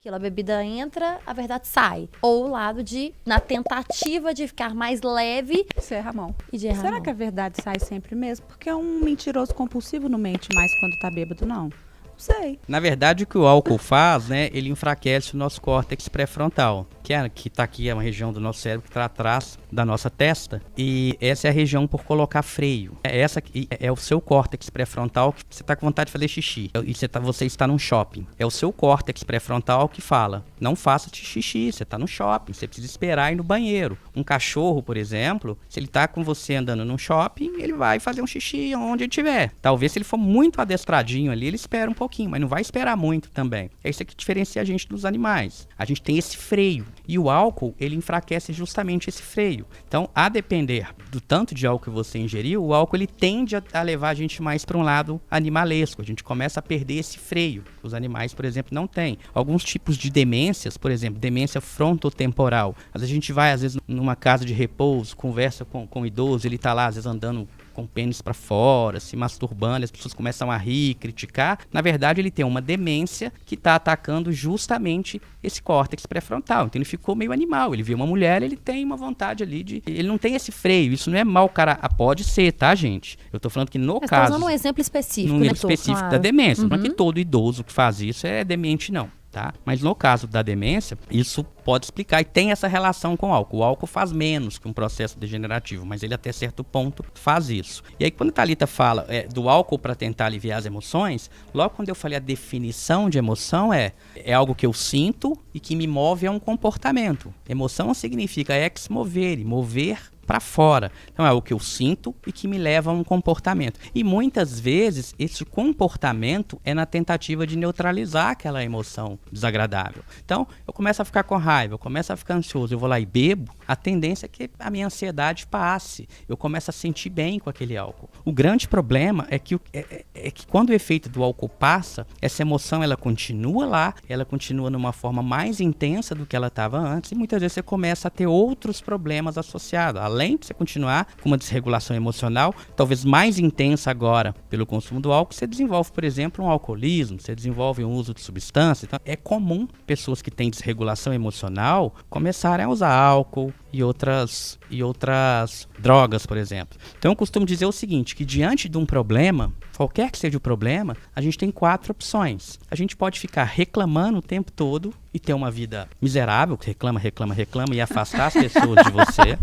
Aquilo, a bebida entra, a verdade sai. Ou o lado de, na tentativa de ficar mais leve, Você erra a mão. e de errar a Será mão. que a verdade sai sempre mesmo? Porque um mentiroso compulsivo não mente mais quando tá bêbado, não. Não sei. Na verdade, o que o álcool faz, né, ele enfraquece o nosso córtex pré-frontal, que tá aqui, é uma região do nosso cérebro que está atrás da nossa testa, e essa é a região por colocar freio. Essa aqui é o seu córtex pré-frontal que você está com vontade de fazer xixi, e você está num shopping. É o seu córtex pré-frontal que fala, não faça xixi, você está no shopping, você precisa esperar ir no banheiro. Um cachorro, por exemplo, se ele está com você andando num shopping, ele vai fazer um xixi onde ele estiver. Talvez se ele for muito adestradinho ali, ele espera um pouquinho, mas não vai esperar muito também. É isso que diferencia a gente dos animais. A gente tem esse freio. E o álcool, ele enfraquece justamente esse freio. Então, a depender do tanto de álcool que você ingeriu, o álcool ele tende a levar a gente mais para um lado animalesco. A gente começa a perder esse freio. Os animais, por exemplo, não têm. Alguns tipos de demências, por exemplo, demência frontotemporal. Às vezes a gente vai, numa casa de repouso, conversa com um idoso, ele está lá, às vezes, andando com o pênis para fora, se masturbando, as pessoas começam a rir, criticar. Na verdade, ele tem uma demência que está atacando justamente esse córtex pré-frontal. Então, ele ficou meio animal. Ele vê uma mulher, ele tem uma vontade ali de... Ele não tem esse freio. Isso não é mau, cara. Pode ser, tá, gente? Eu tô falando que no Mas caso... usando um exemplo específico, Um né, exemplo específico claro. da demência. Não é que todo idoso que faz isso é demente, não. Tá? Mas no caso da demência, isso pode explicar e tem essa relação com o álcool. O álcool faz menos que um processo degenerativo, mas ele até certo ponto faz isso. E aí quando a Thalita fala do álcool para tentar aliviar as emoções, logo quando eu falei a definição de emoção é algo que eu sinto e que me move a um comportamento. Emoção significa ex movere, mover para fora. Então é o que eu sinto e que me leva a um comportamento. E muitas vezes esse comportamento é na tentativa de neutralizar aquela emoção desagradável. Então eu começo a ficar com raiva, eu começo a ficar ansioso, eu vou lá e bebo, a tendência é que a minha ansiedade passe. Eu começo a sentir bem com aquele álcool. O grande problema é que quando o efeito do álcool passa, essa emoção ela continua lá, ela continua numa forma mais intensa do que ela estava antes e muitas vezes você começa a ter outros problemas associados. Além de você continuar com uma desregulação emocional, talvez mais intensa agora pelo consumo do álcool, você desenvolve, por exemplo, um alcoolismo, você desenvolve um uso de substância. Então, é comum pessoas que têm desregulação emocional começarem a usar álcool e outras drogas, por exemplo. Então, eu costumo dizer o seguinte, que diante de um problema, qualquer que seja o problema, a gente tem 4 opções. A gente pode ficar reclamando o tempo todo e ter uma vida miserável, reclama e afastar as pessoas de você.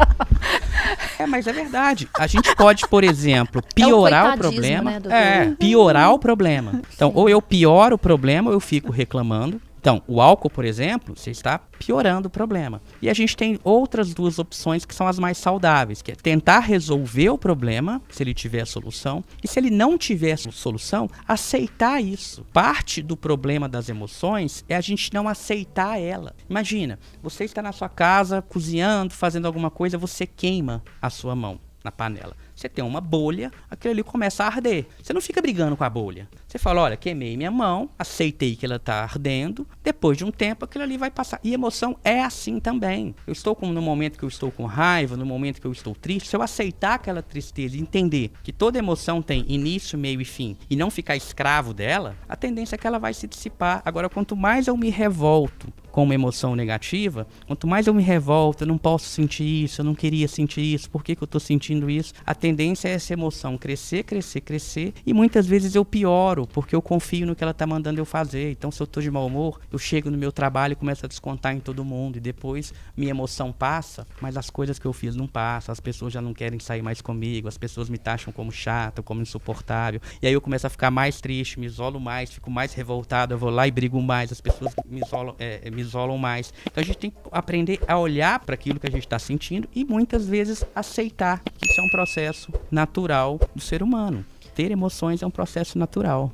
Mas é verdade. A gente pode, por exemplo, piorar o problema. Né, doutor? Piorar o problema. Então, ou eu pioro o problema ou eu fico reclamando. Então, o álcool, por exemplo, você está piorando o problema. E a gente tem outras 2 opções que são as mais saudáveis, que é tentar resolver o problema, se ele tiver solução, e se ele não tiver solução, aceitar isso. Parte do problema das emoções é a gente não aceitar ela. Imagina, você está na sua casa, cozinhando, fazendo alguma coisa, você queima a sua mão na panela. Você tem uma bolha, aquilo ali começa a arder. Você não fica brigando com a bolha. Você fala, olha, queimei minha mão, aceitei que ela está ardendo, depois de um tempo aquilo ali vai passar. E emoção é assim também. Eu estou no momento que eu estou com raiva, no momento que eu estou triste, se eu aceitar aquela tristeza e entender que toda emoção tem início, meio e fim, e não ficar escravo dela, a tendência é que ela vai se dissipar. Agora, quanto mais eu me revolto com uma emoção negativa, quanto mais eu me revolto, eu não posso sentir isso, eu não queria sentir isso, por que eu estou sentindo isso? A tendência é essa emoção crescer, e muitas vezes eu pioro, porque eu confio no que ela está mandando eu fazer. Então, se eu estou de mau humor, eu chego no meu trabalho e começo a descontar em todo mundo, e depois minha emoção passa, mas as coisas que eu fiz não passam, as pessoas já não querem sair mais comigo, as pessoas me taxam como chato, como insuportável, e aí eu começo a ficar mais triste, me isolo mais, fico mais revoltado, eu vou lá e brigo mais, as pessoas me isolam mais. Então a gente tem que aprender a olhar para aquilo que a gente está sentindo e muitas vezes aceitar que isso é um processo natural do ser humano. Ter emoções é um processo natural.